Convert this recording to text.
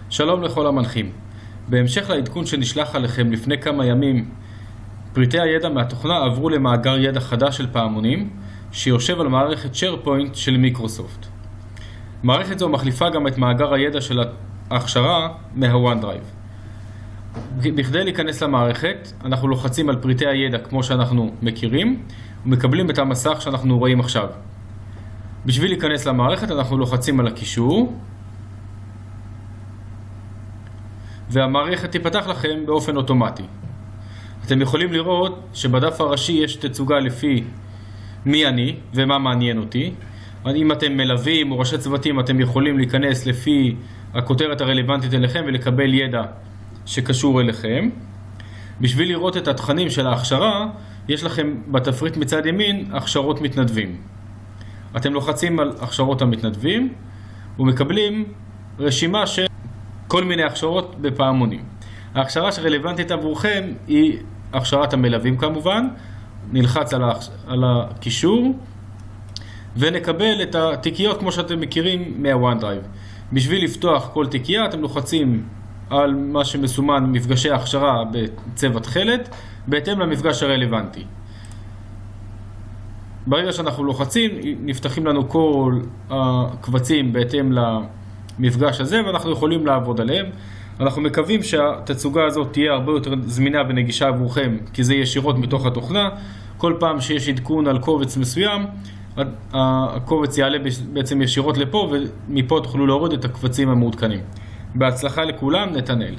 שלום לכל המנחים. בהמשך לעדכון שנשלח עליכם לפני כמה ימים, פריטי הידע מהתוכנה עברו למאגר ידע חדש של פעמונים, שיושב על מערכת SharePoint של מיקרוסופט. מערכת זו מחליפה גם את מאגר הידע של ההכשרה מה-OneDrive. בכדי להיכנס למערכת, אנחנו לוחצים על פריטי הידע כמו שאנחנו מכירים, ומקבלים את המסך שאנחנו רואים עכשיו. בשביל להיכנס למערכת אנחנו לוחצים על הקישור, והמערכת תיפתח לכם באופן אוטומטי. אתם יכולים לראות שבדף הראשי יש תצוגה לפי מי אני ומה מעניין אותי. אם אתם מלווים או ראשי צוותים, אתם יכולים להיכנס לפי הכותרת הרלוונטית אליכם ולקבל ידע שקשור אליכם. בשביל לראות את התכנים של ההכשרה, יש לכם בתפריט מצד ימין הכשרות מתנדבים. אתם לוחצים על הכשרות המתנדבים ומקבלים רשימה של כל מיני הכשרות בפעמונים. ההכשרה שרלוונטית עבורכם היא הכשרת המלווים כמובן. נלחץ על הקישור ונקבל את התיקיות כמו שאתם מכירים מה-OneDrive. בשביל לפתוח כל תיקייה אתם לוחצים על מה שמסומן מפגשי ההכשרה בצבע תכלת בהתאם למפגש הרלוונטי. ברגע שאנחנו לוחצים נפתחים לנו כל הקבצים בהתאם למפגש הזה ואנחנו יכולים לעבוד עליהם. אנחנו מקווים שהתצוגה הזאת תהיה הרבה יותר זמינה ונגישה עבורכם, כי זה ישירות מתוך התוכנה. כל פעם שיש עדכון על קובץ מסוים, הקובץ יעלה בעצם ישירות לפה, ומפה תוכלו להוריד את הקבצים המעודכנים. בהצלחה לכולם, נתנאל.